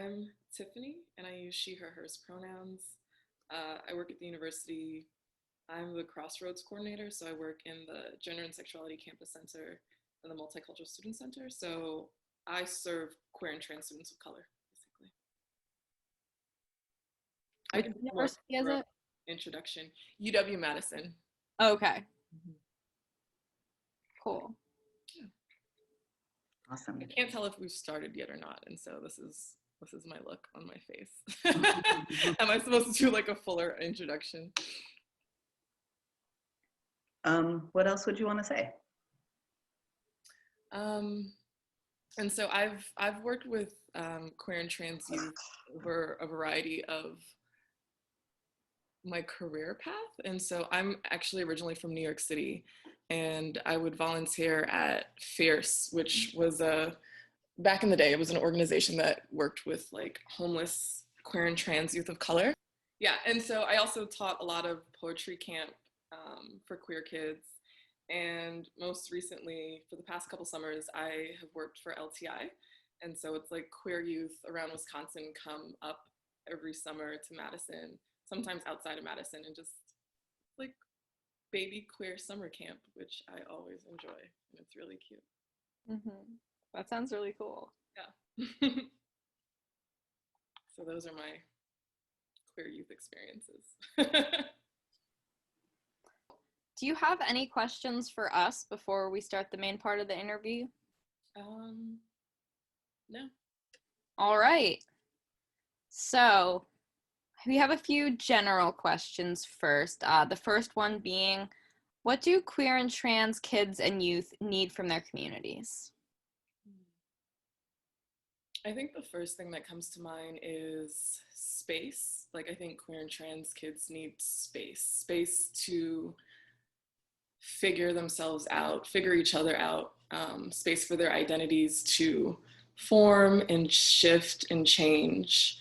I'm Tiffany, and I use she, her, hers pronouns. I work at the university. I'm the Crossroads coordinator, so I work in the Gender and Sexuality Campus Center and the Multicultural Student Center. So I serve queer and trans students of color, basically. I can do more University is it? introduction. UW-Madison. Okay. Cool. Awesome. I can't tell if we've started yet or not, and so this is my look on my face. Am I supposed to do like a fuller introduction? What else would you want to say? And so I've worked with queer and trans youth over a variety of my career path. And so I'm actually originally from New York City, and I would volunteer at Fierce, which was back in the day, it was an organization that worked with like homeless queer and trans youth of color. Yeah, and so I also taught a lot of poetry camp for queer kids. And most recently, for the past couple summers, I have worked for LTI. And so it's like queer youth around Wisconsin come up every summer to Madison, sometimes outside of Madison, and just like baby queer summer camp, which I always enjoy. And it's really cute. Mm-hmm. That sounds really cool. Yeah. So those are my queer youth experiences. Do you have any questions for us before we start the main part of the interview? No. All right. So we have a few general questions first. The first one being, what do queer and trans kids and youth need from their communities? I think the first thing that comes to mind is space. Like I think queer and trans kids need space to figure themselves out, figure each other out, space for their identities to form and shift and change,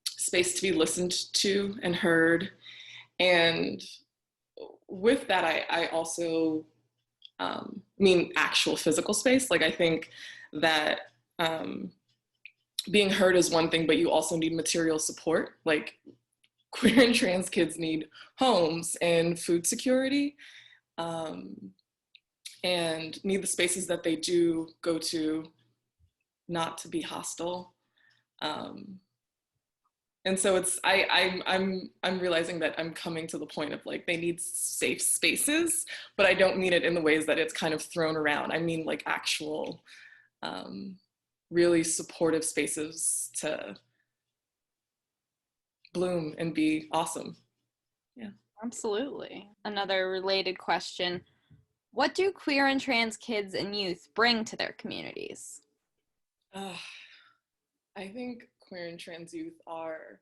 space to be listened to and heard. And with that, I also mean actual physical space. Like I think that being heard is one thing, but you also need material support. Like queer and trans kids need homes and food security, and need the spaces that they do go to not to be hostile. And so it's I'm realizing that I'm coming to the point of like they need safe spaces, but I don't mean it in the ways that it's kind of thrown around. I mean like actual really supportive spaces to bloom and be awesome. Yeah. Absolutely. Another related question, what do queer and trans kids and youth bring to their communities? I think queer and trans youth are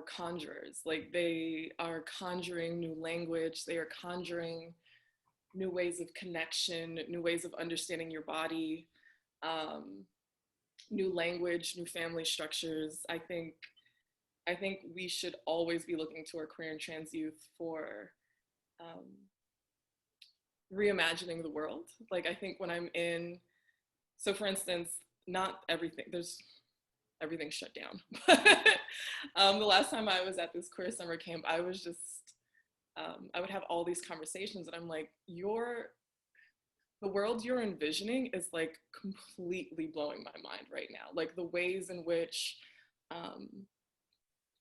conjurers. Like they are conjuring new language, they are conjuring new ways of connection, new ways of understanding your body, new language, new family structures. I think we should always be looking to our queer and trans youth for reimagining the world. Like I think when I'm in, so for instance, not everything, everything's shut down. The last time I was at this queer summer camp, I was just, I would have all these conversations and I'm like, the world you're envisioning is like completely blowing my mind right now. Like the ways in which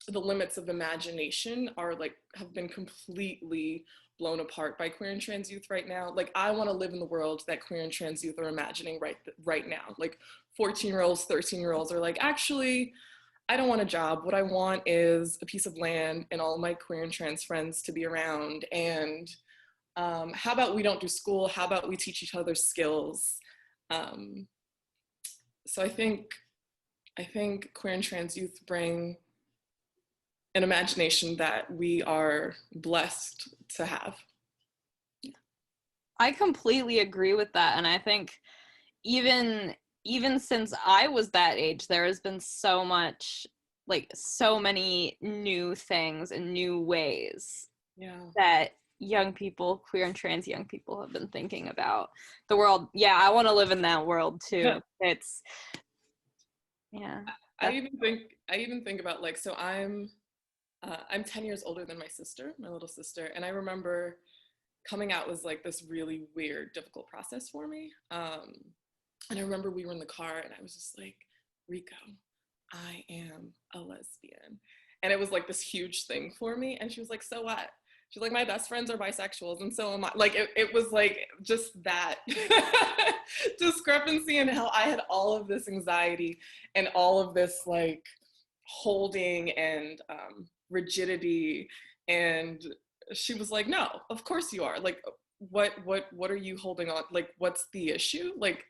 the limits of imagination are like, have been completely blown apart by queer and trans youth right now. Like I want to live in the world that queer and trans youth are imagining right now. Like 14-year-olds, 13-year-olds are like, actually, I don't want a job. What I want is a piece of land and all of my queer and trans friends to be around. And how about we don't do school? How about we teach each other skills? So I think queer and trans youth bring an imagination that we are blessed to have. I completely agree with that. And I think even since I was that age, there has been so much, like so many new things and new ways that young people, queer and trans young people, have been thinking about the world. Yeah, I want to live in that world too. Yeah. I even think about like, so I'm 10 years older than my sister, my little sister, and I remember coming out was like this really weird, difficult process for me. And I remember we were in the car and I was just like, Rico, I am a lesbian. And it was like this huge thing for me. And she was like, so what? She's like, my best friends are bisexuals and so am I. Like, it was like just that discrepancy in how I had all of this anxiety and all of this like holding and rigidity. And she was like, no, of course you are. Like, what are you holding on? Like, what's the issue? Like,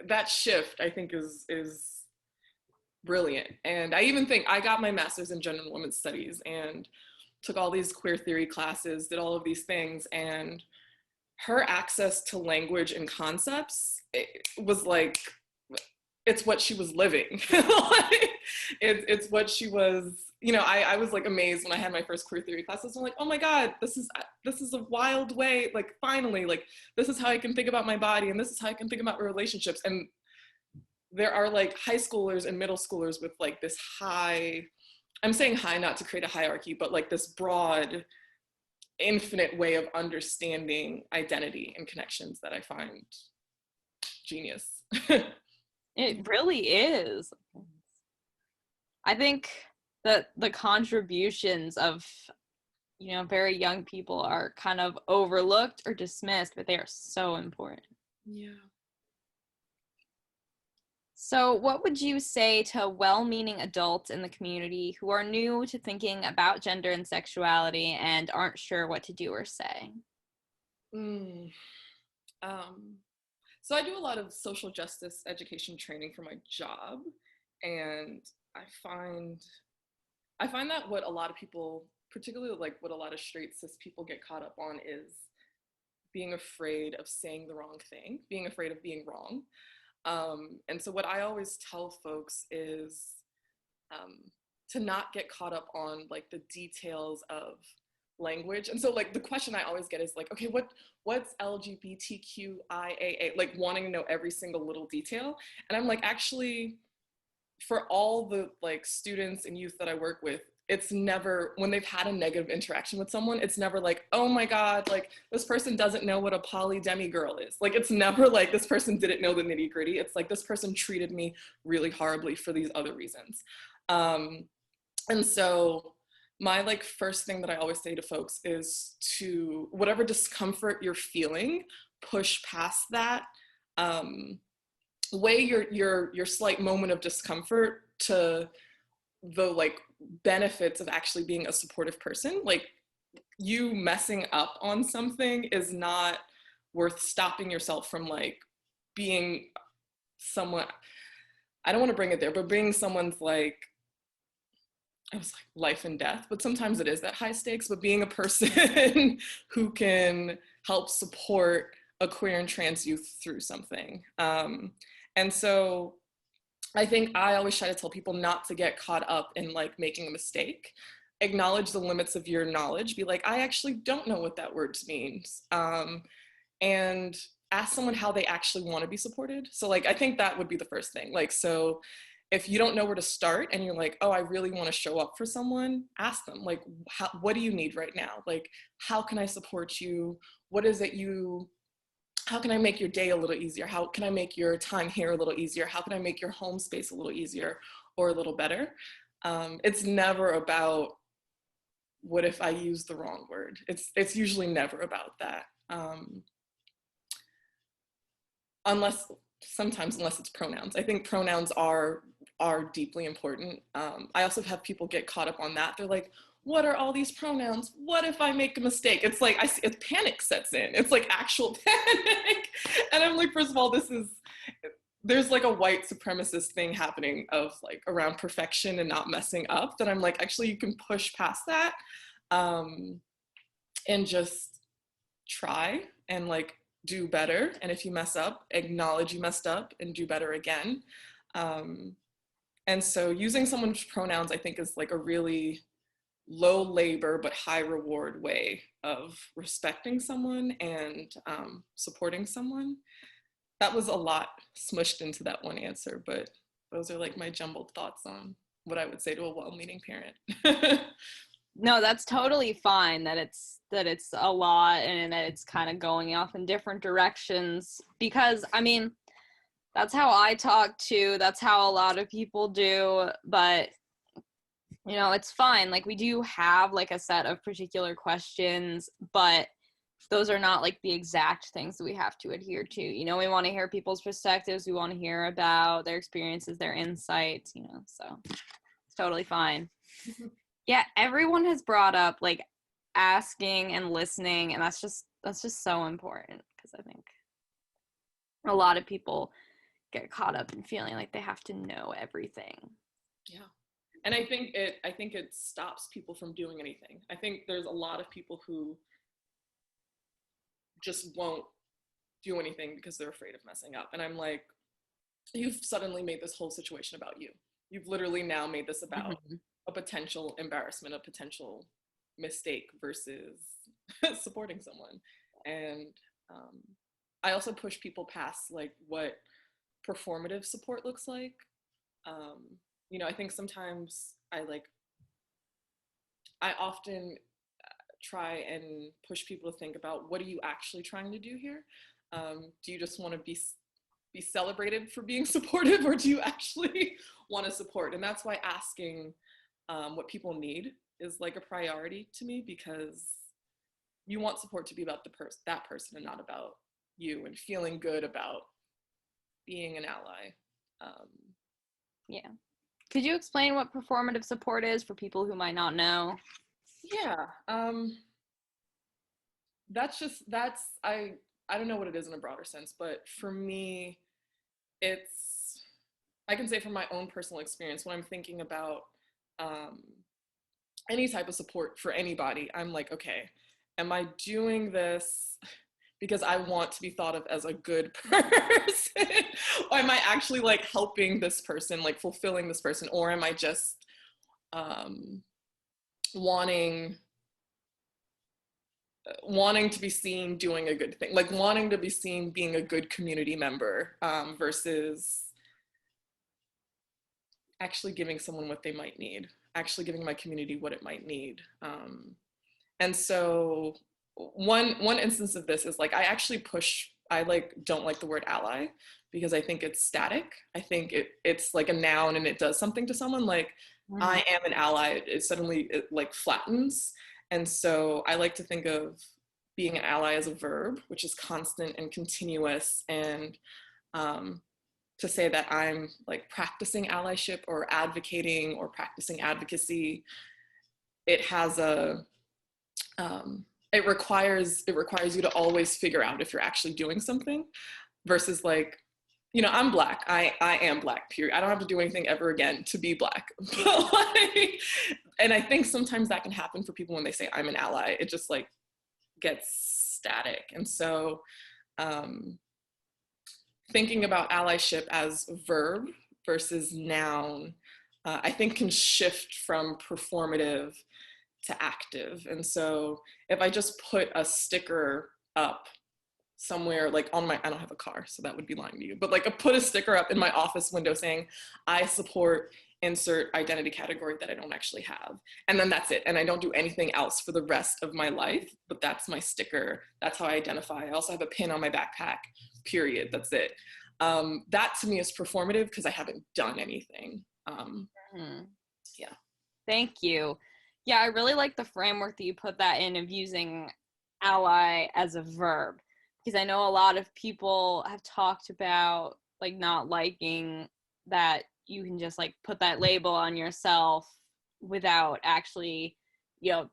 that shift I think is brilliant. And I even think I got my master's in gender and women's studies and took all these queer theory classes, did all of these things, and her access to language and concepts, it was like, it's what she was living. Like, it's what she was, you know, I was like amazed when I had my first queer theory classes. I'm like, oh my God, this is a wild way, like finally, like this is how I can think about my body and this is how I can think about relationships. And there are like high schoolers and middle schoolers with like this high, I'm saying high not to create a hierarchy, but like this broad, infinite way of understanding identity and connections that I find genius. It really is. I think that the contributions of, you know, very young people are kind of overlooked or dismissed, but they are so important. Yeah. So what would you say to well-meaning adults in the community who are new to thinking about gender and sexuality and aren't sure what to do or say? So I do a lot of social justice education training for my job, and I find that what a lot of people, particularly like what a lot of straight cis people get caught up on, is being afraid of saying the wrong thing, being afraid of being wrong. And so what I always tell folks is to not get caught up on like the details of language. And so like the question I always get is like, okay, what's LGBTQIAA? Like wanting to know every single little detail. And I'm like, actually, for all the like students and youth that I work with, it's never, when they've had a negative interaction with someone, it's never like, oh my God, like this person doesn't know what a polydemi girl is. Like, it's never like this person didn't know the nitty gritty. It's like this person treated me really horribly for these other reasons. And so my like first thing that I always say to folks is to, whatever discomfort you're feeling, push past that. Weigh your slight moment of discomfort to the like benefits of actually being a supportive person. Like, you messing up on something is not worth stopping yourself from like being someone, I don't want to bring it there, but being someone's like, I was like life and death, but sometimes it is that high stakes, but being a person who can help support a queer and trans youth through something. And so I think I always try to tell people not to get caught up in like making a mistake. Acknowledge the limits of your knowledge. Be like, I actually don't know what that word means. And ask someone how they actually want to be supported. So like, I think that would be the first thing. Like, so if you don't know where to start and you're like, oh, I really want to show up for someone, ask them like, what do you need right now? Like, how can I support you? What is it how can I make your day a little easier? How can I make your time here a little easier? How can I make your home space a little easier or a little better? It's never about, what if I use the wrong word? It's usually never about that. Unless it's pronouns. I think pronouns are deeply important. I also have people get caught up on that. They're like, what are all these pronouns? What if I make a mistake? It's like, panic sets in. It's like actual panic. And I'm like, first of all, there's like a white supremacist thing happening of like around perfection and not messing up, that I'm like, actually you can push past that and just try and like do better. And if you mess up, acknowledge you messed up and do better again. And so using someone's pronouns, I think, is like a really low labor but high reward way of respecting someone and supporting someone. That was a lot smushed into that one answer, but those are like my jumbled thoughts on what I would say to a well-meaning parent. No, that's totally fine that it's a lot and that it's kind of going off in different directions, because I mean, that's how I talk too. That's how a lot of people do, but you know, it's fine. Like, we do have like a set of particular questions, but those are not like the exact things that we have to adhere to. You know, we want to hear people's perspectives. We want to hear about their experiences, their insights, you know, so it's totally fine. Yeah, everyone has brought up like asking and listening, and that's just so important, because I think a lot of people get caught up in feeling like they have to know everything. Yeah. And I think it stops people from doing anything. I think there's a lot of people who just won't do anything because they're afraid of messing up. And I'm like, you've suddenly made this whole situation about you. You've literally now made this about a potential embarrassment, a potential mistake versus supporting someone. And I also push people past like what performative support looks like. You know, I think sometimes I often try and push people to think about, what are you actually trying to do here? Do you just want to be celebrated for being supportive, or do you actually want to support? And that's why asking what people need is like a priority to me, because you want support to be about that person and not about you, and feeling good about being an ally. Yeah. Could you explain what performative support is for people who might not know? Yeah. I don't know what it is in a broader sense, but for me, I can say from my own personal experience, when I'm thinking about any type of support for anybody, I'm like, okay, am I doing this because I want to be thought of as a good person? Or am I actually like helping this person, like fulfilling this person? Or am I just wanting to be seen doing a good thing, like wanting to be seen being a good community member, versus actually giving someone what they might need, actually giving my community what it might need. And so one instance of this is like, I like don't like the word ally, because I think it's static. I think it's like a noun and it does something to someone. Like, I am an ally, it suddenly like flattens. And so I like to think of being an ally as a verb, which is constant and continuous. And to say that I'm like practicing allyship or advocating or practicing advocacy, it has it requires you to always figure out if you're actually doing something, versus like, you know, I'm Black. I am Black, period. I don't have to do anything ever again to be Black. But like, and I think sometimes that can happen for people when they say I'm an ally. It just like gets static. And so thinking about allyship as verb versus noun, I think can shift from performative to active. And so if I just put a sticker up somewhere, like on I don't have a car, so that would be lying to you, but like put a sticker up in my office window saying, I support insert identity category that I don't actually have. And then that's it. And I don't do anything else for the rest of my life, but that's my sticker. That's how I identify. I also have a pin on my backpack, period. That's it. That to me is performative because I haven't done anything. Yeah. Thank you. Yeah, I really like the framework that you put that in, of using ally as a verb, because I know a lot of people have talked about like not liking that you can just like put that label on yourself without actually, you know,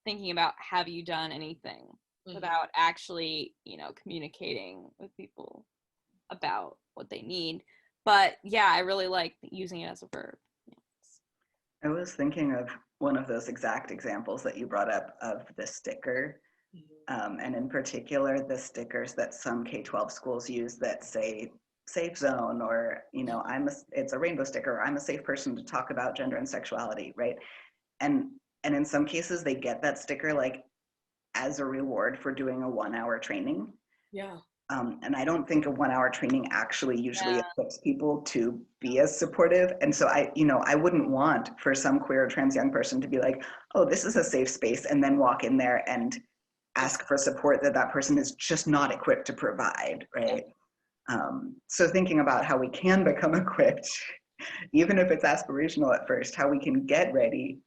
thinking about, have you done anything, without actually, you know, communicating with people about what they need. But yeah, I really like using it as a verb. I was thinking of one of those exact examples that you brought up of the sticker, and in particular, the stickers that some K-12 schools use that say safe zone, or, you know, it's a rainbow sticker, I'm a safe person to talk about gender and sexuality, right? And in some cases, they get that sticker like as a reward for doing a 1-hour training. Yeah. And I don't think a 1-hour training actually usually Yeah. equips people to be as supportive. And so I wouldn't want for some queer or trans young person to be like, oh, this is a safe space, and then walk in there and ask for support that that person is just not equipped to provide, right? So thinking about how we can become equipped, even if it's aspirational at first, how we can get ready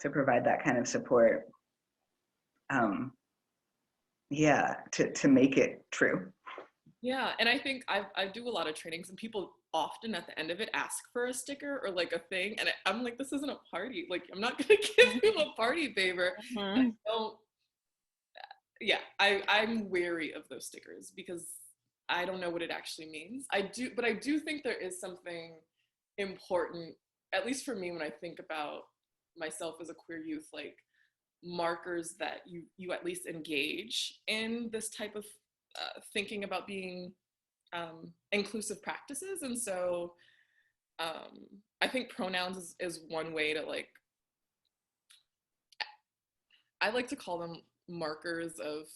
to provide that kind of support. Yeah, to make it true. Yeah, and I think I do a lot of trainings, and people often at the end of it ask for a sticker or like a thing, and I'm like, this isn't a party. Like, I'm not gonna give you a party favor. I don't. Yeah, I'm wary of those stickers because I don't know what it actually means. But I do think there is something important, at least for me, when I think about myself as a queer youth, like markers that you at least engage in this type of thinking about being inclusive practices. And so I think pronouns is one way to, like, I like to call them markers of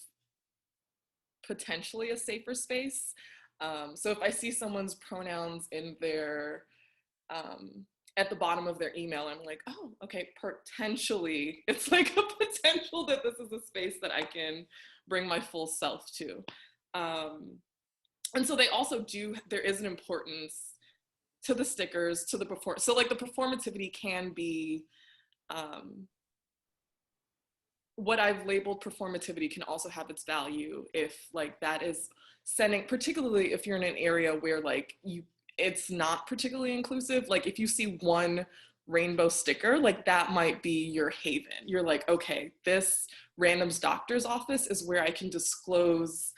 potentially a safer space. So if I see someone's pronouns in their at the bottom of their email, I'm like, oh, okay, potentially, it's like a potential that this is a space that I can bring my full self to. And so they also there is an importance to the stickers, to the so like the performativity can be, what I've labeled performativity can also have its value if like that is sending, particularly if you're in an area where like it's not particularly inclusive. Like if you see one rainbow sticker, like that might be your haven. You're like, okay, this random's doctor's office is where I can disclose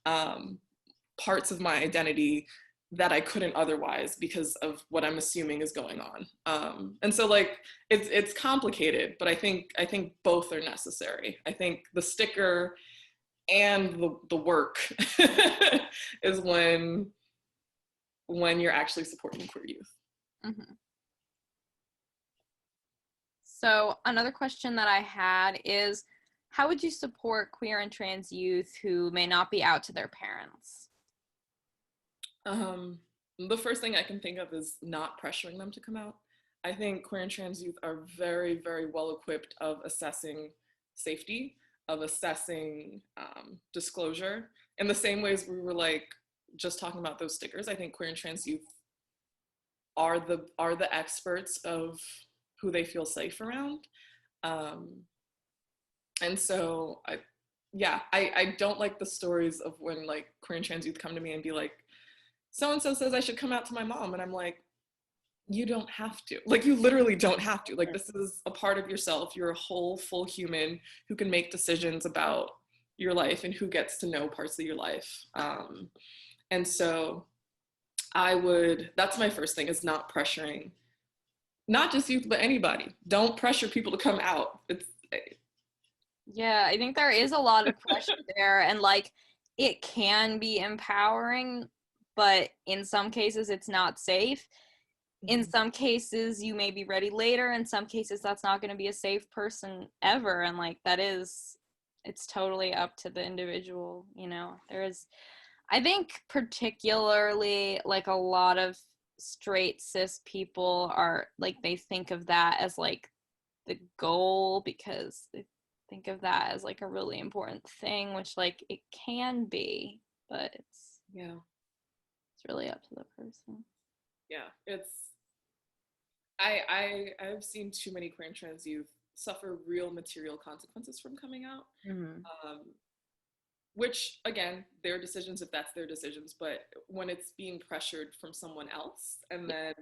parts of my identity that I couldn't otherwise because of what I'm assuming is going on. And so like it's complicated, but I think both are necessary. I think the sticker and the work is when you're actually supporting queer youth. Mm-hmm. So another question that I had is, how would you support queer and trans youth who may not be out to their parents? The first thing I can think of is not pressuring them to come out. I think queer and trans youth are very, very well equipped of assessing safety, of assessing disclosure. In the same ways we were like just talking about those stickers, I think queer and trans youth are the experts of who they feel safe around. And so I don't like the stories of when like queer and trans youth come to me and be like, so-and-so says I should come out to my mom. And I'm like, you don't have to. Like, you literally don't have to. Like, this is a part of yourself. You're a whole, full human who can make decisions about your life and who gets to know parts of your life. And so that's my first thing, is not pressuring, not just youth, but anybody. Don't pressure people to come out. Yeah, I think there is a lot of pressure there, and like it can be empowering, but in some cases it's not safe. In some cases you may be ready later, in some cases that's not going to be a safe person ever, and like it's totally up to the individual, you know. I think particularly like a lot of straight cis people are like, they think of that as like the goal because they think of that as like a really important thing, which like it can be, but it's really up to the person. Yeah, I've seen too many queer and trans youth suffer real material consequences from coming out. Which, again, their decisions if that's their decisions, but when it's being pressured from someone else and then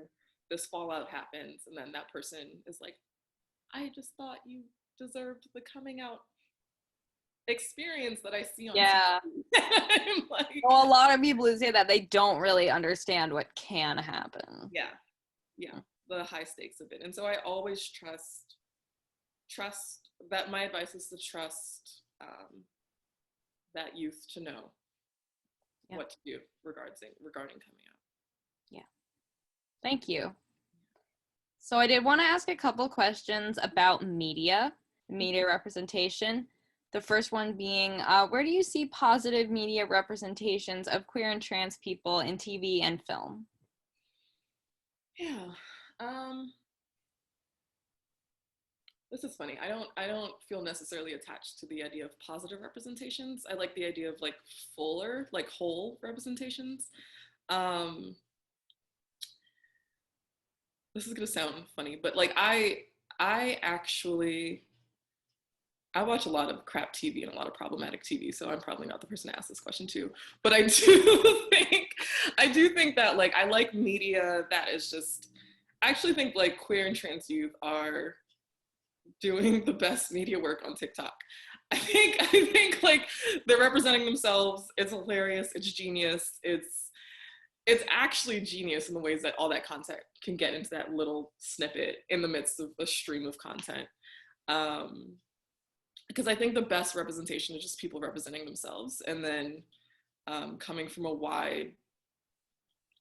this fallout happens and then that person is like, I just thought you deserved the coming out experience that I see on TV. I'm like, well, a lot of people who say that, they don't really understand what can happen. Yeah, the high stakes of it. And so I always trust that my advice is to trust that youth to know what to do regarding coming out. Yeah. Thank you. So I did want to ask a couple questions about media representation. The first one being, where do you see positive media representations of queer and trans people in TV and film? Yeah. This is funny. I don't feel necessarily attached to the idea of positive representations. I like the idea of like fuller, like whole representations. Um, this is gonna sound funny, but like I actually I watch a lot of crap TV and a lot of problematic TV, so I'm probably not the person to ask this question to. But I do think that like I like media that is just I actually think like queer and trans youth are doing the best media work on TikTok. I think like they're representing themselves. It's hilarious. It's genius. It's actually genius in the ways that all that content can get into that little snippet in the midst of a stream of content. Because I think the best representation is just people representing themselves and then coming from a wide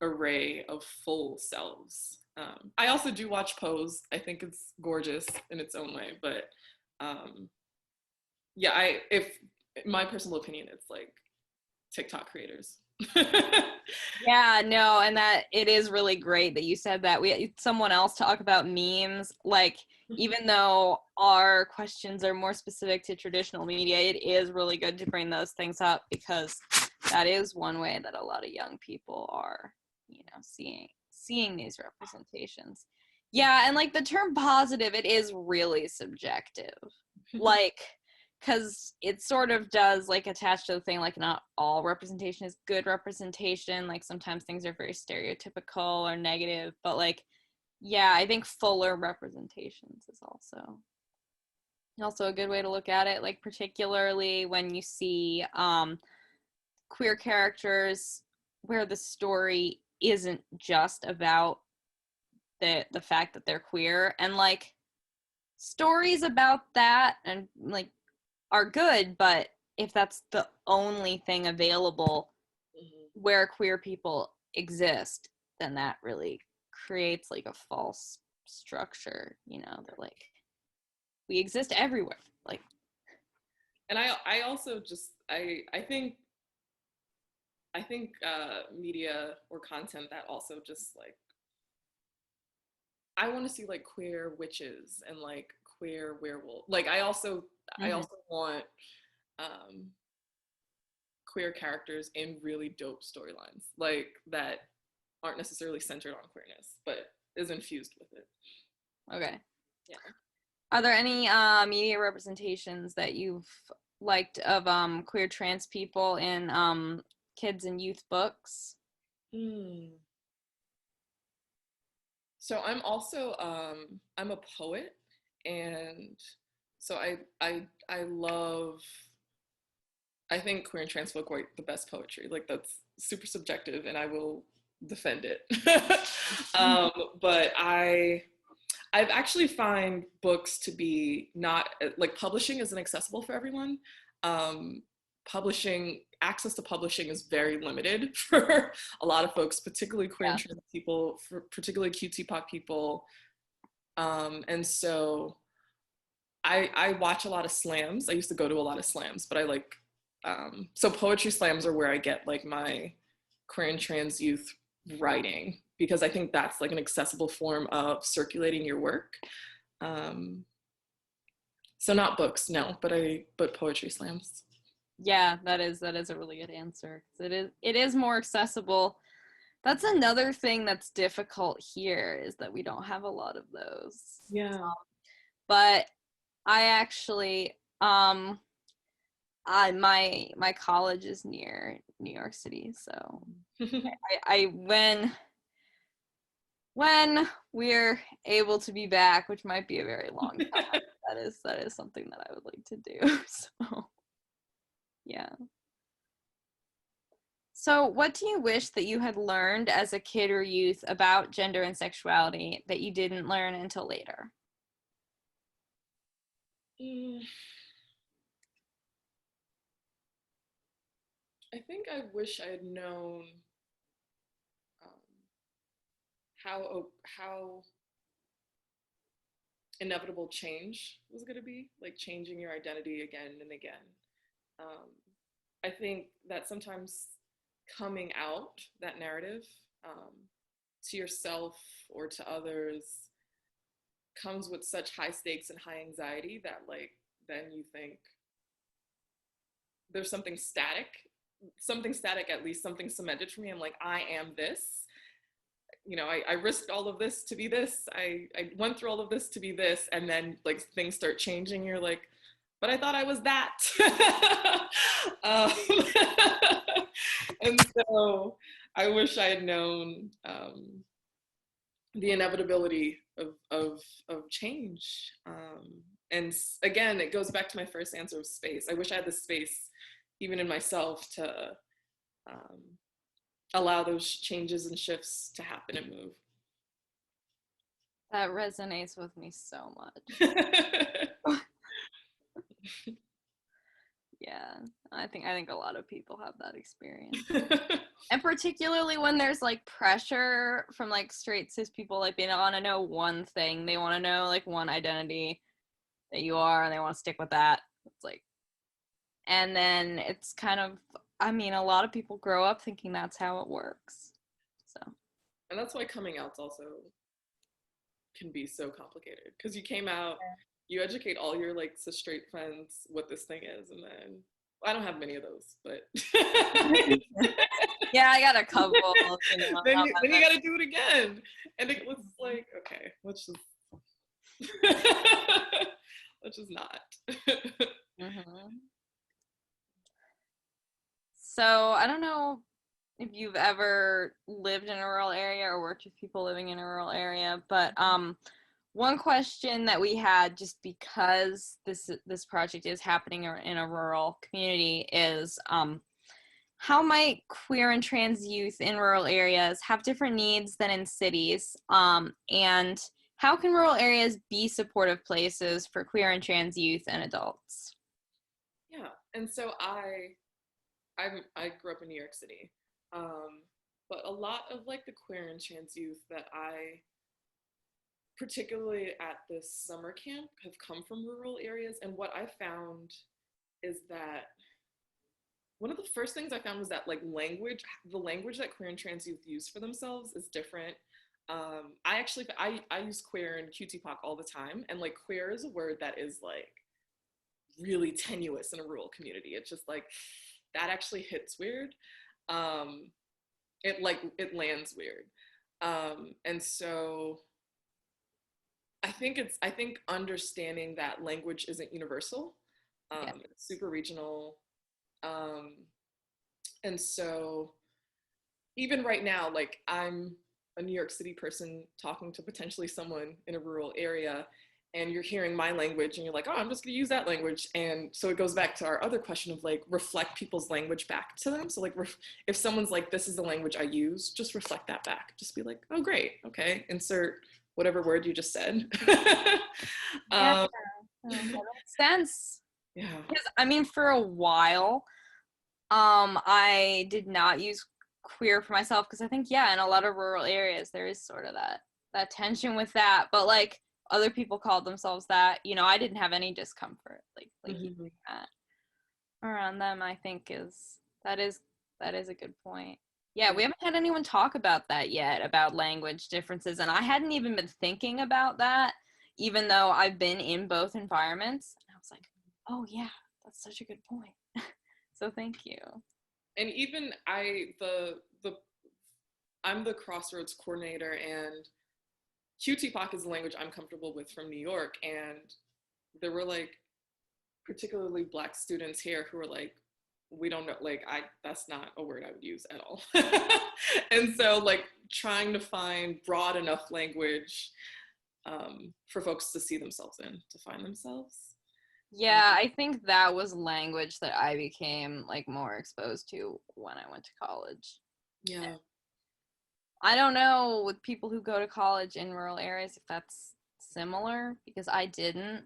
array of full selves. I also do watch Pose. I think it's gorgeous in its own way, but yeah, if my personal opinion, it's like TikTok creators. Yeah, no, and that it is really great that you said that. We someone else talk about memes, like even though our questions are more specific to traditional media, it is really good to bring those things up because that is one way that a lot of young people are, seeing these representations. Yeah, and like the term positive, it is really subjective. Like, because it sort of does like attach to the thing, like not all representation is good representation. Like sometimes things are very stereotypical or negative, but like, yeah, I think fuller representations is also a good way to look at it. Like particularly when you see queer characters where the story isn't just about the fact that they're queer, and like stories about that and like are good, but if that's the only thing available where queer people exist, then that really creates like a false structure, that like we exist everywhere. Like, and I also just I think media or content that also just like I want to see like queer witches and like queer werewolf. Like I also want queer characters in really dope storylines like that aren't necessarily centered on queerness but is infused with it. okay. Yeah. Are there any media representations that you've liked of queer trans people in kids and youth books? So I'm also I'm a poet, and so I love I think queer and trans folk write the best poetry. Like that's super subjective, and I will defend it. But I've actually find books to be not like publishing isn't accessible for everyone. Publishing access to publishing is very limited for a lot of folks, particularly queer and trans people, for particularly QT-POC people. And so I watch a lot of slams. I used to go to a lot of slams, but I like so poetry slams are where I get like my queer and trans youth writing because I think that's like an accessible form of circulating your work. So not books, no, but poetry slams. Yeah, that is a really good answer. It is more accessible. That's another thing that's difficult here is that we don't have a lot of those. Yeah. But I actually my college is near New York City, so I when we're able to be back, which might be a very long time, that is something that I would like to do. So yeah. So what do you wish that you had learned as a kid or youth about gender and sexuality that you didn't learn until later? I think I wish I had known how inevitable change was going to be, like changing your identity again and again. I think that sometimes coming out, that narrative, to yourself or to others, comes with such high stakes and high anxiety that like then you think there's something static, at least something cemented for me. I'm like, I am this. You know, I risked all of this to be this. I went through all of this to be this. And then like things start changing. You're like, but I thought I was that. um, and so I wish I had known the inevitability of change. And again, it goes back to my first answer of space. I wish I had the space, even in myself, to allow those changes and shifts to happen and move. That resonates with me so much. Yeah, I think a lot of people have that experience. And particularly when there's like pressure from like straight cis people, like they want to know one thing, they want to know like one identity that you are, and they want to stick with that. It's like, and then it's kind of, I mean, a lot of people grow up thinking that's how it works. So, and that's why coming out's also can be so complicated, because you came out, you educate all your like cis straight friends what this thing is, and then I don't have many of those, but yeah, I got a couple. You know, then you got to do it again, and it was like, okay, let's just let's just not. Mm-hmm. So I don't know if you've ever lived in a rural area or worked with people living in a rural area, but one question that we had, just because this project is happening in a rural community, is how might queer and trans youth in rural areas have different needs than in cities, and how can rural areas be supportive places for queer and trans youth and adults? Yeah, and so I grew up in New York City, but a lot of like the queer and trans youth that I, particularly at this summer camp, have come from rural areas. And what I found is that one of the first things I found was that like the language that queer and trans youth use for themselves is different. I use queer and QT-POC all the time, and like queer is a word that is like really tenuous in a rural community. It's just like, that actually hits weird. It lands weird. And so I think understanding that language isn't universal. It's super regional. And so even right now, like I'm a New York City person talking to potentially someone in a rural area, and you're hearing my language and you're like, oh, I'm just gonna use that language. And so it goes back to our other question of like, reflect people's language back to them. So like, if someone's like, this is the language I use, just reflect that back. Just be like, oh, great, okay, insert whatever word you just said. That makes sense. Yeah. Because I mean, for a while, I did not use queer for myself, because I think, yeah, in a lot of rural areas there is sort of that tension with that, but like other people called themselves that, you know, I didn't have any discomfort like hearing that around them. I think that is a good point. Yeah, we haven't had anyone talk about that yet, about language differences, and I hadn't even been thinking about that, even though I've been in both environments. And I was like, oh yeah, that's such a good point. So thank you. And even I'm the Crossroads coordinator, and QT-POC is the language I'm comfortable with from New York. And there were like particularly Black students here who were like, we don't know, like that's not a word I would use at all. And so like trying to find broad enough language for folks to see themselves in, to find themselves. Yeah, I think that was language that I became like more exposed to when I went to college. Yeah. I don't know with people who go to college in rural areas if that's similar, because I didn't.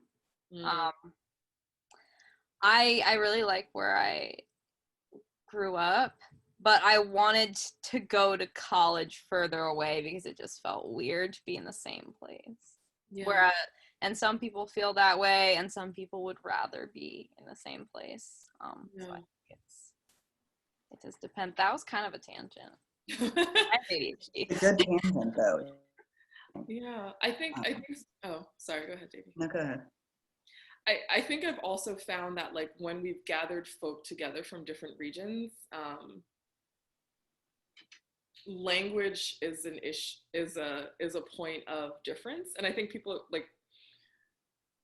I really like where I grew up, but I wanted to go to college further away because it just felt weird to be in the same place. Yeah. Whereas and some people feel that way, and some people would rather be in the same place. So I think it just depends. That was kind of a tangent. I have ADHD. It's a good tangent, though. Yeah, I think, oh, sorry, go ahead, Davey. No, go ahead. I think I've also found that like when we've gathered folk together from different regions, language is an issue, is a point of difference. And I think people like,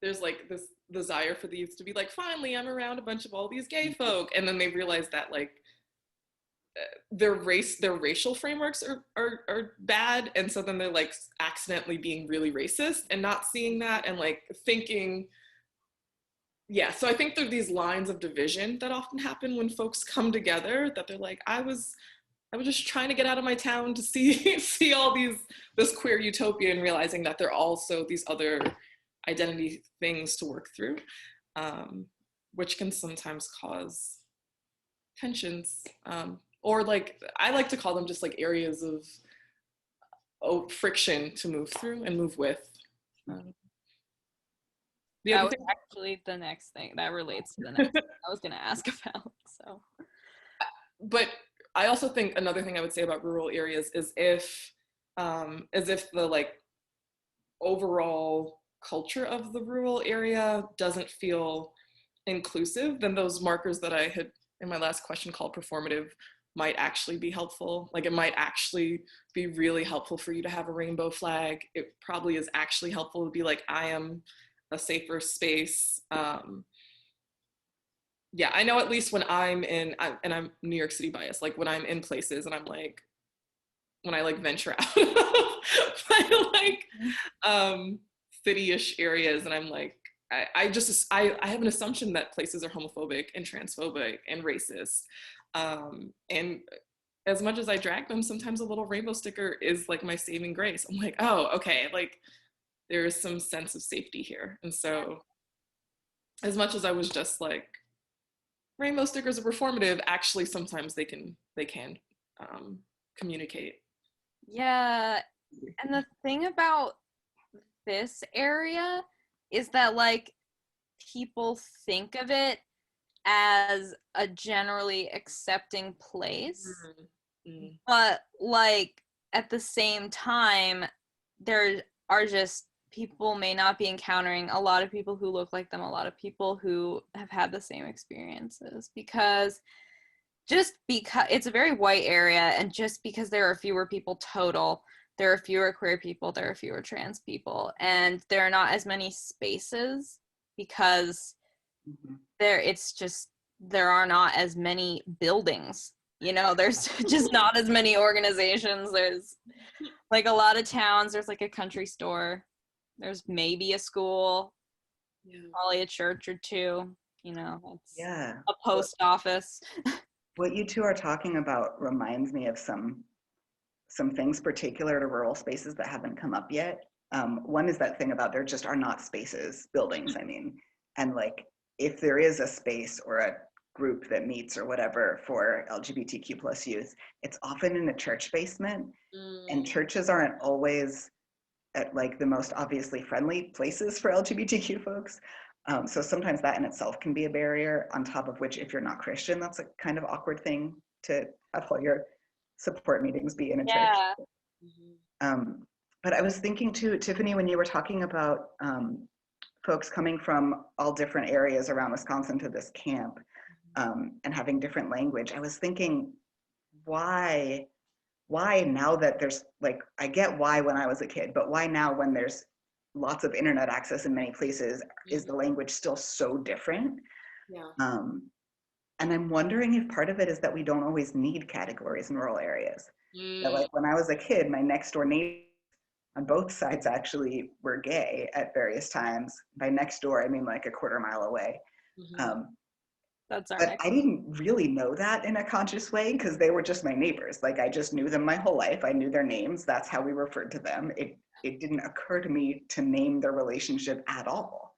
there's like this desire for the youth to be like, finally, I'm around a bunch of all these gay folk. And then they realize that like their racial frameworks are bad. And so then they're like accidentally being really racist and not seeing that and like thinking, yeah. So I think there are these lines of division that often happen when folks come together, that they're like, I was just trying to get out of my town to see all this queer utopia, and realizing that there are also these other identity things to work through, which can sometimes cause tensions, or like, I like to call them just like areas of friction to move through and move with. That was actually the next thing that relates to the next thing I was gonna ask about, so. But I also think another thing I would say about rural areas is if the like overall culture of the rural area doesn't feel inclusive, then those markers that I had in my last question called performative might actually be helpful. Like it might actually be really helpful for you to have a rainbow flag. It probably is actually helpful to be like, I am a safer space. Yeah, I know at least when I'm and I'm New York City biased, like when I'm in places and I'm like, when I like venture out of like city-ish areas, and I'm like, I have an assumption that places are homophobic and transphobic and racist. And as much as I drag them, sometimes a little rainbow sticker is like my saving grace. I'm like, oh, okay, like there is some sense of safety here. And so as much as I was just like, rainbow stickers are performative, actually sometimes they can communicate. Yeah, and the thing about this area is that like people think of it as a generally accepting place, but like at the same time there are just people may not be encountering a lot of people who look like them, a lot of people who have had the same experiences, because it's a very white area, and just because there are fewer people total, there are fewer queer people, there are fewer trans people, and there are not as many spaces because there are not as many buildings, you know, there's just not as many organizations. There's like a lot of towns, there's like a country store, there's maybe a school, probably a church or two, you know, a post office. What you two are talking about reminds me of some things particular to rural spaces that haven't come up yet. One is that thing about there just are not spaces, buildings, I mean, and like if there is a space or a group that meets or whatever for LGBTQ plus youth, it's often in a church basement, and churches aren't always at like the most obviously friendly places for LGBTQ folks. So sometimes that in itself can be a barrier, on top of which if you're not Christian, that's a kind of awkward thing to have all your support meetings be in a church. But I was thinking too, Tiffany, when you were talking about folks coming from all different areas around Wisconsin to this camp and having different language, I was thinking, why now that there's like, I get why when I was a kid, but why now when there's lots of internet access in many places, is the language still so different? And I'm wondering if part of it is that we don't always need categories in rural areas. That like when I was a kid, my next door neighbors on both sides actually were gay at various times. By next door, I mean like a quarter mile away. That's our but I didn't really know that in a conscious way because they were just my neighbors. Like I just knew them my whole life. I knew their names. That's how we referred to them. It didn't occur to me to name their relationship at all.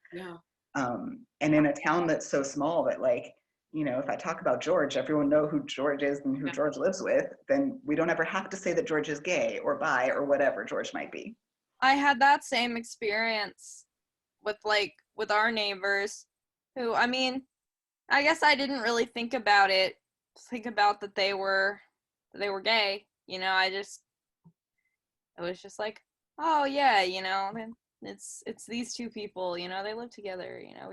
And in a town that's so small that like, you know, if I talk about George, everyone know who George is and who George lives with, then we don't ever have to say that George is gay or bi or whatever George might be. I had that same experience with our neighbors who, I mean, I guess I didn't really think about that they were gay, you know. It was just like, oh yeah, you know, it's these two people, you know, they live together, you know,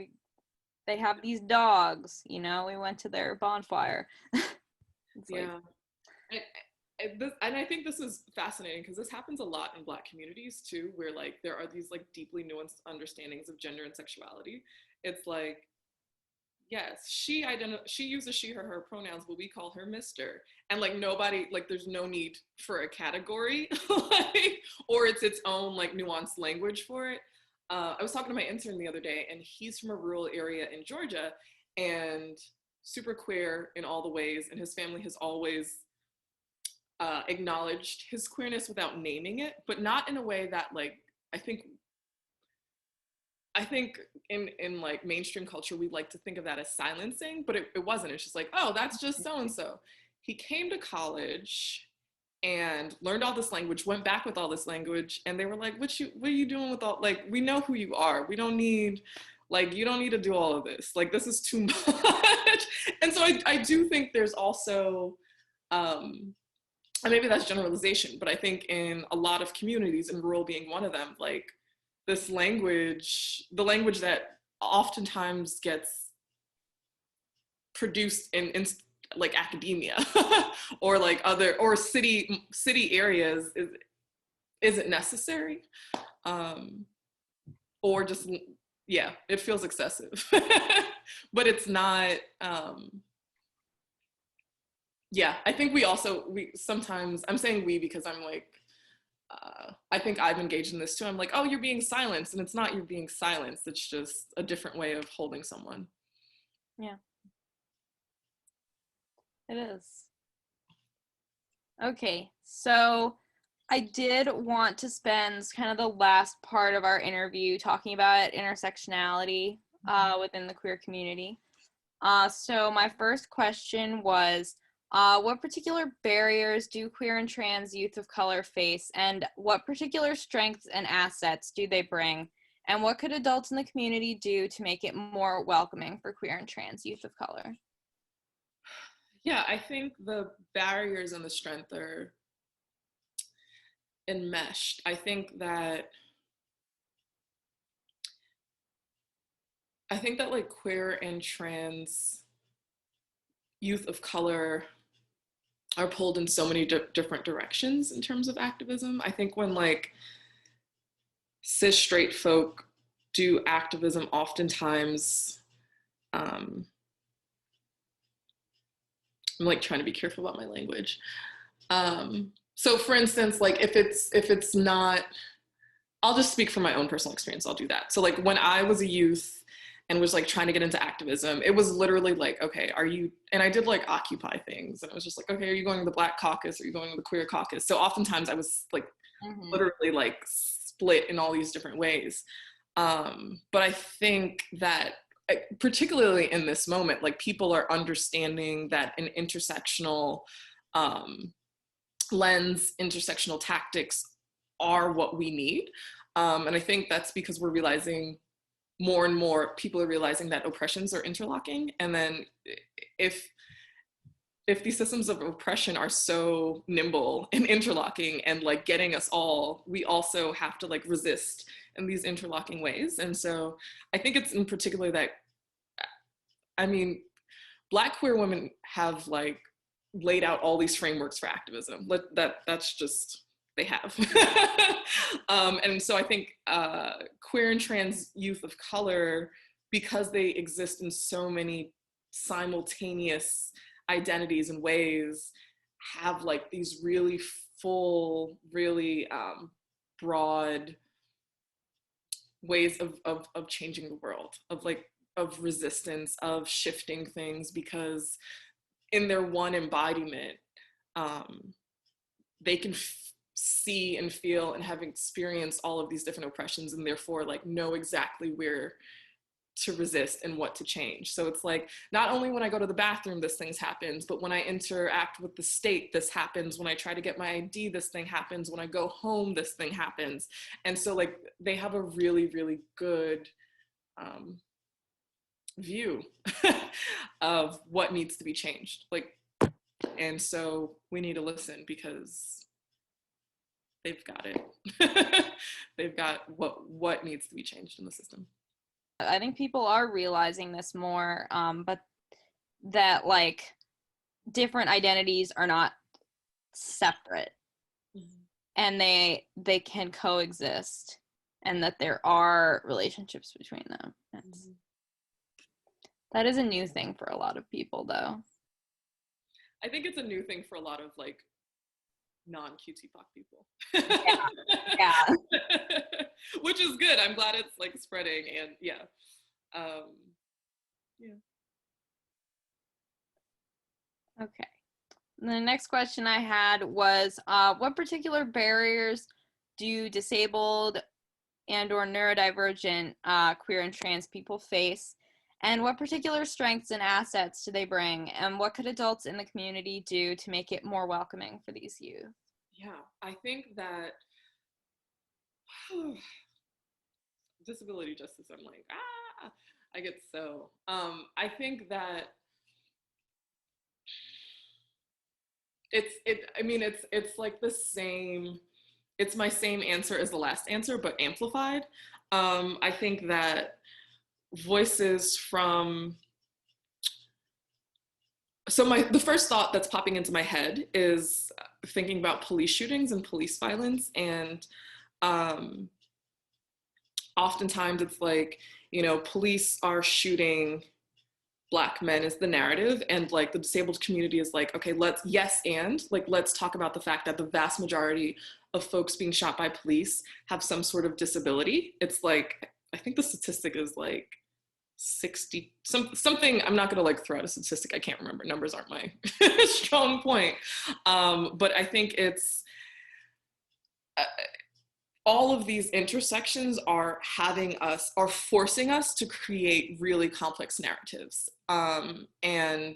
they have these dogs, you know, we went to their bonfire. It's like, Yeah. And I think this is fascinating because this happens a lot in Black communities too, where like there are these like deeply nuanced understandings of gender and sexuality. It's like, yes, she uses she her pronouns, but we call her Mr. And like nobody, like there's no need for a category, like, or it's its own like nuanced language for it. I was talking to my intern the other day, and he's from a rural area in Georgia, and super queer in all the ways, and his family has always acknowledged his queerness without naming it, but not in a way that like I think in like mainstream culture we like to think of that as silencing, but it wasn't. It's just like, oh, that's just so and so. He came to college and learned all this language, went back with all this language, and they were like, what are you doing with all, like, we know who you are. We don't need, like, you don't need to do all of this. Like, this is too much. And so I do think there's also, and maybe that's generalization, but I think in a lot of communities, and rural being one of them, like this language, the language that oftentimes gets produced in like academia or like other, or city areas isn't necessary. Or just, yeah, it feels excessive, but it's not, yeah, I think we sometimes, I'm saying we because I'm like, I think I've engaged in this too. I'm like, oh, you're being silenced, and it's not you're being silenced. It's just a different way of holding someone. yeah, it is. Okay, so I did want to spend kind of the last part of our interview talking about intersectionality within the queer community. So my first question was, what particular barriers do queer and trans youth of color face, and what particular strengths and assets do they bring? And what could adults in the community do to make it more welcoming for queer and trans youth of color? Yeah, I think the barriers and the strength are enmeshed. I think that like queer and trans youth of color are pulled in so many different directions in terms of activism. I think when like cis straight folk do activism, oftentimes, I'm like trying to be careful about my language. So for instance, like if it's not, I'll just speak from my own personal experience, I'll do that. So like when I was a youth and was like trying to get into activism, it was literally like, okay, and I did like Occupy things, and it was just like, okay, are you going to the Black caucus? Are you going to the queer caucus? So oftentimes I was like literally like split in all these different ways. But I think that particularly in this moment, like people are understanding that an intersectional lens, intersectional tactics are what we need. And I think that's because we're realizing more and more people are realizing that oppressions are interlocking. And then if these systems of oppression are so nimble and interlocking and like getting us all, we also have to like resist in these interlocking ways. And so I think it's in particular that, I mean, Black queer women have like laid out all these frameworks for activism. That's just, they have. And so I think queer and trans youth of color, because they exist in so many simultaneous identities and ways, have like these really full, really broad ways of changing the world, of resistance, of shifting things, because in their one embodiment, they can see and feel and have experienced all of these different oppressions, and therefore like know exactly where to resist and what to change. So it's like, not only when I go to the bathroom, this thing happens, but when I interact with the state, this happens. When I try to get my ID, this thing happens. When I go home, this thing happens. And so like, they have a really, really good view of what needs to be changed. Like, and so we need to listen because they've got it. They've got what needs to be changed in the system. I think people are realizing this more, but that like different identities are not separate, and they can coexist, and that there are relationships between them. That is a new thing for a lot of people, though. I think it's a new thing for a lot of like non-QT-POC people. Yeah. Which is good. I'm glad it's like spreading, and yeah. Okay. The next question I had was, what particular barriers do disabled and or neurodivergent queer and trans people face? And what particular strengths and assets do they bring? And what could adults in the community do to make it more welcoming for these youth? Yeah, I think that disability justice, I'm like, I get so, I think that it's like the same, it's my same answer as the last answer, but amplified. I think that voices from, the first thought that's popping into my head is thinking about police shootings and police violence. And oftentimes it's like, you know, police are shooting Black men is the narrative, and like the disabled community is like, okay, let's talk about the fact that the vast majority of folks being shot by police have some sort of disability. It's like, I think the statistic is like 60 something. I'm not gonna like throw out a statistic, I can't remember, numbers aren't my strong point, but I think it's all of these intersections are forcing us to create really complex narratives. And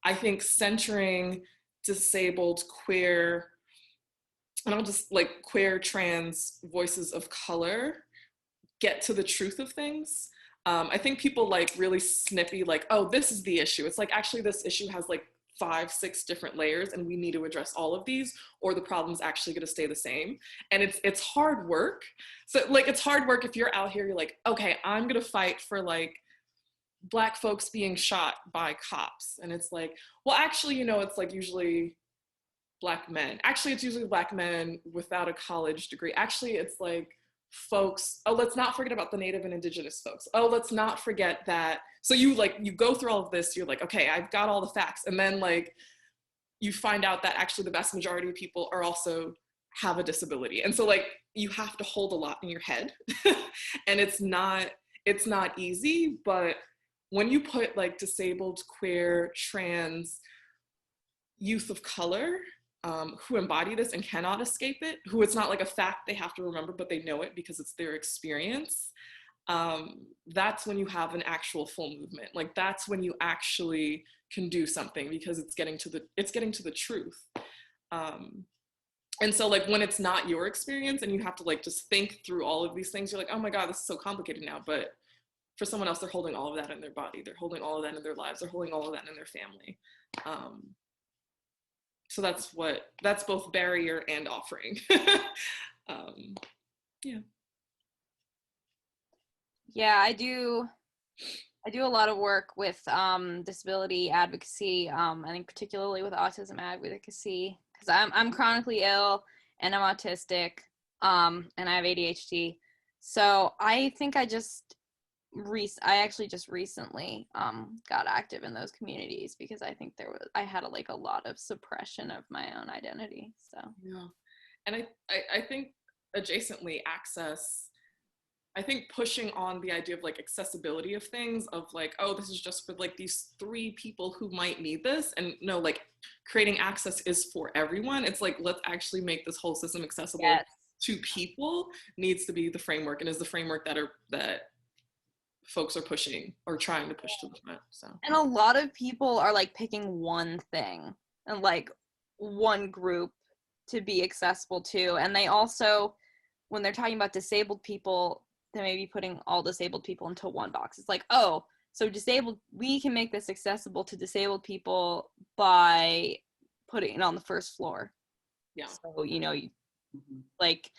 I think centering disabled, queer, and I'll just like queer, trans voices of color get to the truth of things. I think people like really snippy, like, oh, this is the issue. It's like, actually this issue has like 5-6 different layers, and we need to address all of these, or the problem's actually going to stay the same. And it's hard work. So like, it's hard work if you're out here, you're like, okay, I'm going to fight for like Black folks being shot by cops. And it's like, well, actually, you know, it's like usually Black men. Actually, it's usually Black men without a college degree. Actually, it's like folks, oh, let's not forget about the Native and Indigenous folks. Oh, let's not forget that. So you go through all of this, you're like, okay, I've got all the facts. And then like, you find out that actually the vast majority of people are also have a disability. And so like, you have to hold a lot in your head. And it's not easy, but when you put like disabled, queer, trans, youth of color, who embody this and cannot escape it, who it's not like a fact they have to remember, but they know it because it's their experience, that's when you have an actual full movement. Like that's when you actually can do something, because it's getting to the truth. And so like when it's not your experience and you have to like just think through all of these things, you're like, oh my God, this is so complicated now. But for someone else, they're holding all of that in their body. They're holding all of that in their lives. They're holding all of that in their family. So that's both barrier and offering. Yeah. Yeah, I do a lot of work with disability advocacy. I think particularly with autism advocacy, because I'm chronically ill and I'm autistic, and I have ADHD. So I think I actually just recently got active in those communities, because I think I had a lot of suppression of my own identity. So yeah, and I think adjacently I think pushing on the idea of like accessibility of things, of like, oh, this is just for like these 3 people who might need this, and no, like creating access is for everyone. It's like, let's actually make this whole system accessible to people, needs to be the framework, and is the framework that folks are pushing or trying to push to the front. So, and a lot of people are like picking one thing and like one group to be accessible to, and they also, when they're talking about disabled people, they may be putting all disabled people into one box. It's like, oh, so disabled, we can make this accessible to disabled people by putting it on the first floor. yeah. So, you know, like,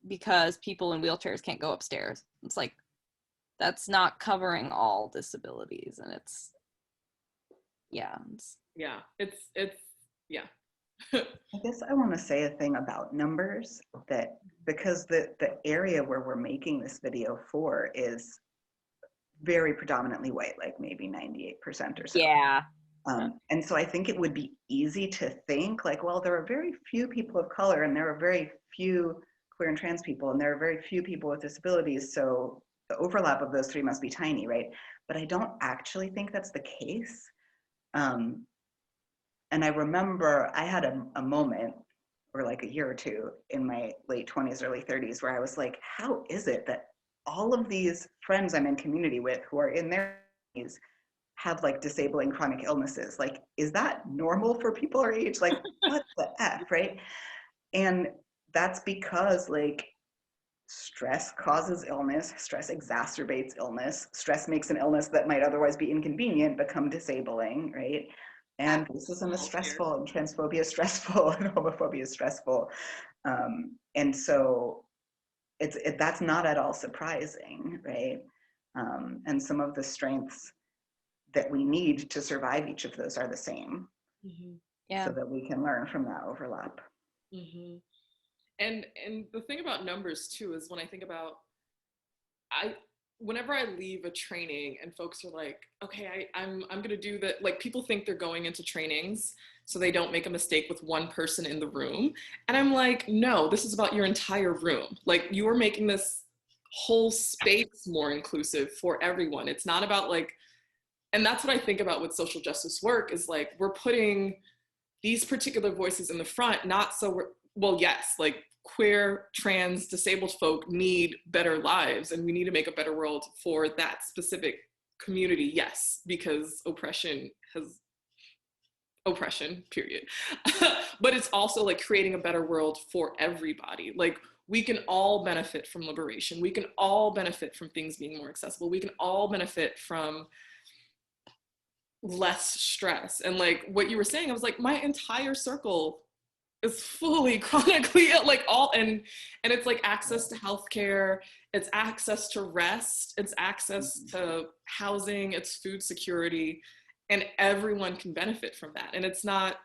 because people in wheelchairs can't go upstairs. It's like, that's not covering all disabilities, and it's, yeah. Yeah, it's yeah. I guess I want to say a thing about numbers, that because the area where we're making this video for is very predominantly white, like maybe 98% or so. Yeah. And so I think it would be easy to think like, well, there are very few people of color, and there are very few queer and trans people, and there are very few people with disabilities, so the overlap of those three must be tiny, right? But I don't actually think that's the case. And I remember I had a moment, or like a year or two in my late 20s, early 30s, where I was like, how is it that all of these friends I'm in community with who are in their 20s have like disabling chronic illnesses? Like, is that normal for people our age? Like, what the F, right? And that's because like stress causes illness, stress exacerbates illness, stress makes an illness that might otherwise be inconvenient become disabling, right? And racism is stressful, and transphobia is stressful, and homophobia is stressful. And so that's not at all surprising, right? And some of the strengths that we need to survive each of those are the same. Yeah. So that we can learn from that overlap. And the thing about numbers too is, when I think about, whenever I leave a training and folks are like, okay, I'm gonna do that, like people think they're going into trainings so they don't make a mistake with one person in the room. And I'm like, no, this is about your entire room. Like, you are making this whole space more inclusive for everyone. It's not about like, and that's what I think about with social justice work, is like, we're putting these particular voices in the front, not so well, yes, like queer, trans, disabled folk need better lives, and we need to make a better world for that specific community, yes, because oppression, period. But it's also like creating a better world for everybody. Like, we can all benefit from liberation. We can all benefit from things being more accessible. We can all benefit from less stress. And like what you were saying, I was like, my entire circle is fully chronically ill, like all, and it's like access to healthcare, it's access to rest, it's access to housing, it's food security, and everyone can benefit from that. And it's not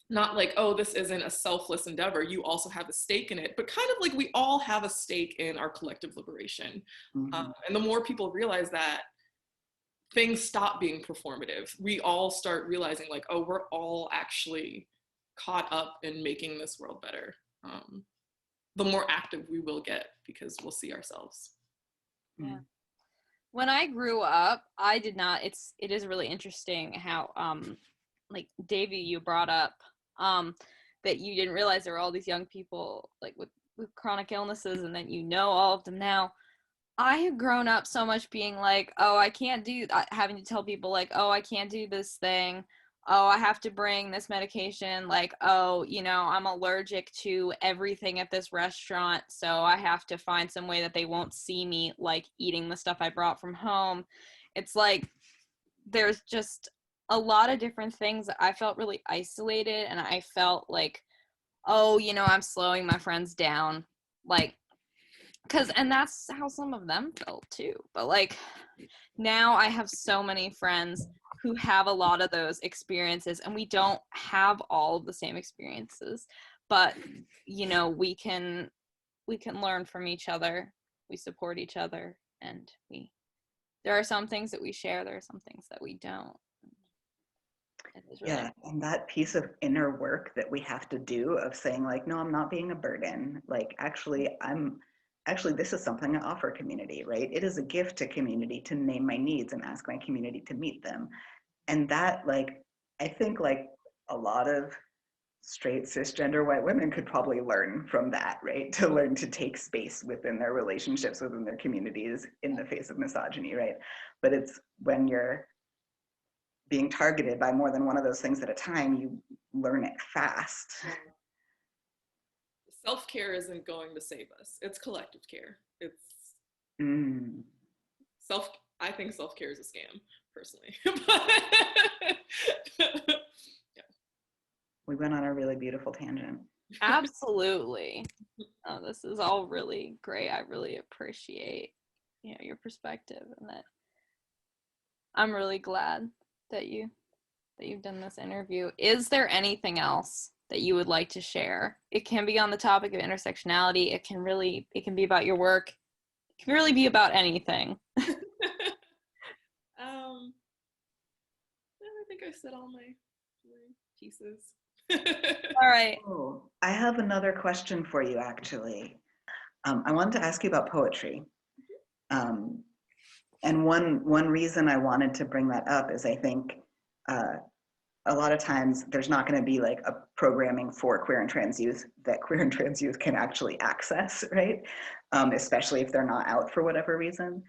like, oh, this isn't a selfless endeavor, you also have a stake in it, but kind of like we all have a stake in our collective liberation. And the more people realize that, things stop being performative. We all start realizing like, oh, we're all actually caught up in making this world better. The more active we will get, because we'll see ourselves. Yeah. When I grew up, I did not, it is really interesting how, like Davey, you brought up, that you didn't realize there were all these young people like with chronic illnesses, and that you know all of them now. I have grown up so much being like, oh, I can't do, having to tell people like, oh, I can't do this thing. Oh, I have to bring this medication. Like, oh, you know, I'm allergic to everything at this restaurant, so I have to find some way that they won't see me like eating the stuff I brought from home. It's like, there's just a lot of different things. I felt really isolated, and I felt like, oh, you know, I'm slowing my friends down. Like, and that's how some of them felt too. But like, now I have so many friends who have a lot of those experiences, and we don't have all of the same experiences, but you know, we can learn from each other, we support each other, and there are some things that we share, there are some things that we don't. Yeah, and that piece of inner work that we have to do of saying like, no, I'm not being a burden. Like, actually, this is something I offer community, right? It is a gift to community to name my needs and ask my community to meet them. And that, like, I think like a lot of straight cisgender white women could probably learn from that, right? To learn to take space within their relationships, within their communities in the face of misogyny, right? But it's when you're being targeted by more than one of those things at a time, you learn it fast. Self-care isn't going to save us. It's collective care. It's I think self-care is a scam, personally. Yeah. We went on a really beautiful tangent. Absolutely. Oh, this is all really great. I really appreciate, your perspective, and that I'm really glad that you've done this interview. Is there anything else that you would like to share? It can be on the topic of intersectionality. It can be about your work. It can really be about anything. I think I said all my pieces. All right. Oh, I have another question for you, actually. I wanted to ask you about poetry. And one reason I wanted to bring that up is I think a lot of times there's not going to be like a programming for queer and trans youth that queer and trans youth can actually access, right? Especially if they're not out for whatever reason.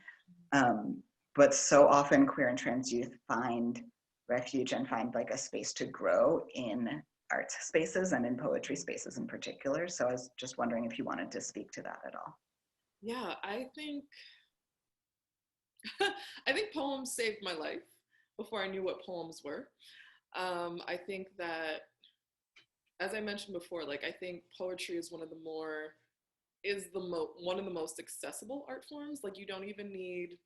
But so often queer and trans youth find refuge and find like a space to grow in art spaces and in poetry spaces in particular. So I was just wondering if you wanted to speak to that at all. Yeah, I think poems saved my life before I knew what poems were. I think that, as I mentioned before, like I think poetry is one of the most accessible art forms. Like you don't need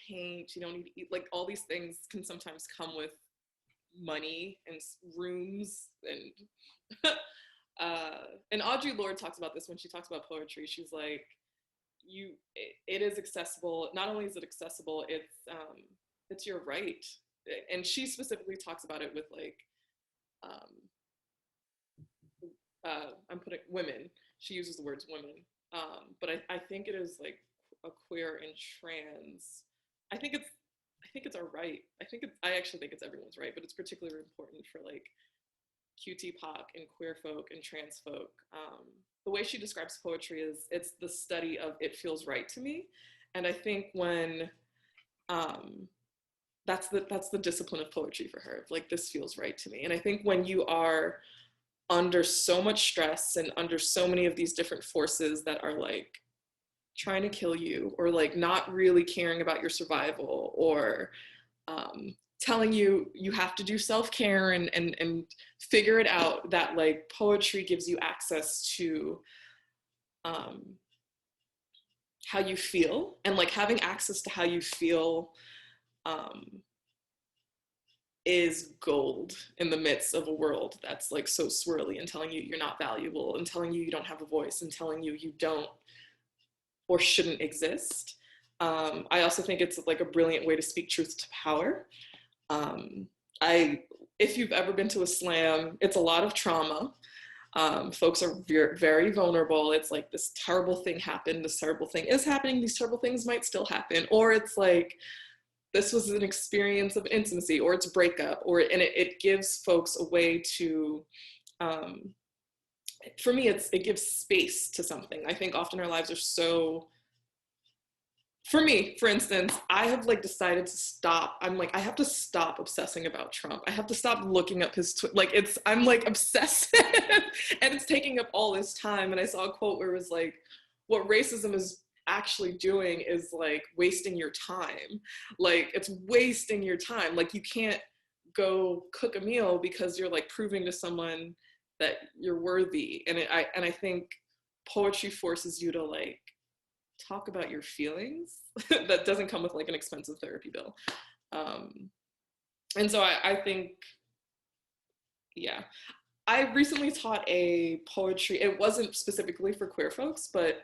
paint, you don't need like all these things can sometimes come with money and rooms and Audre Lorde talks about this when she talks about poetry. She's like, it is accessible. Not only is it accessible, it's your right. And she specifically talks about it with like I'm putting women. She uses the words women, but I think it is like a queer and trans. I think it's our right. I actually think it's everyone's right, but it's particularly important for like QT POC and queer folk and trans folk. The way she describes poetry is it's the study of it feels right to me, and I think when that's the discipline of poetry for her. Like this feels right to me, and I think when you are under so much stress and under so many of these different forces that are like trying to kill you or like not really caring about your survival or telling you have to do self-care and figure it out, that like poetry gives you access to how you feel, and like having access to how you feel is gold in the midst of a world that's like so swirly and telling you you're not valuable and telling you don't have a voice and telling you don't or shouldn't exist. I also think it's like a brilliant way to speak truth to power. If you've ever been to a slam, it's a lot of trauma. Folks are very vulnerable. It's like this terrible thing happened, this terrible thing is happening, these terrible things might still happen, or it's like this was an experience of intimacy, or it's breakup, and it gives folks a way to, for me, it gives space to something. I think often our lives are so, for me, for instance, I have like decided to stop. I'm like, I have to stop obsessing about Trump. I have to stop looking up his, I'm like obsessive and it's taking up all this time. And I saw a quote where it was like, what racism is actually doing is like wasting your time. Like it's wasting your time. Like you can't go cook a meal because you're like proving to someone that you're worthy. And I think poetry forces you to like talk about your feelings that doesn't come with like an expensive therapy bill. And so I think, yeah. I recently taught a poetry, it wasn't specifically for queer folks, but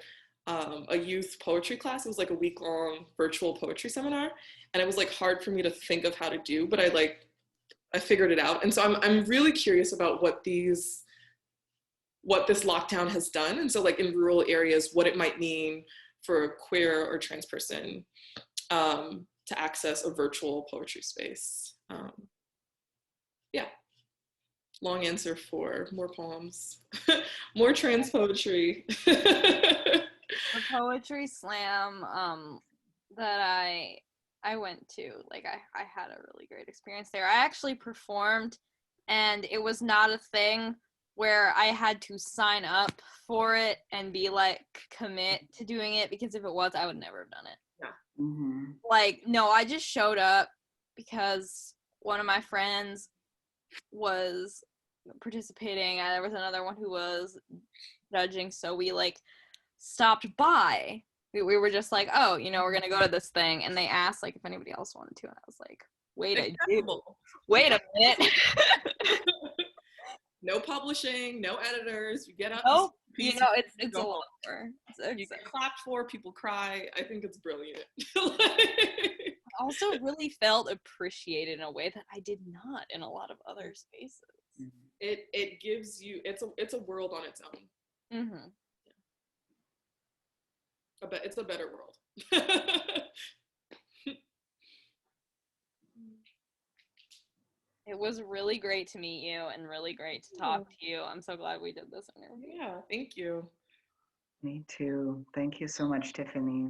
a youth poetry class. It was like a week-long virtual poetry seminar, and it was like hard for me to think of how to do, but I figured it out. And so I'm really curious about what this lockdown has done, and so like in rural areas, what it might mean for a queer or trans person to access a virtual poetry space. Yeah. Long answer 4. More poems. More trans poetry. The poetry slam that I went to, like I had a really great experience there. I actually performed, and it was not a thing where I had to sign up for it and be like commit to doing it, because if it was, I would never have done it. Yeah. Mm-hmm. Like, no, I just showed up because one of my friends was participating, and there was another one who was judging, so we like stopped by. We were just like, oh, you know, we're gonna go to this thing, and they asked like if anybody else wanted to, and I was like, wait a minute. No publishing, no editors. You get up, Nope. you You know, it's go a lot home. more. You get clapped for, people cry. I think it's brilliant. I also really felt appreciated in a way that I did not in a lot of other spaces. It gives you, it's a world on its own. Mm-hmm. I bet it's a better world. It was really great to meet you and really great to talk to you. I'm so glad we did this interview. Yeah, thank you. Me too. Thank you so much, Tiffany.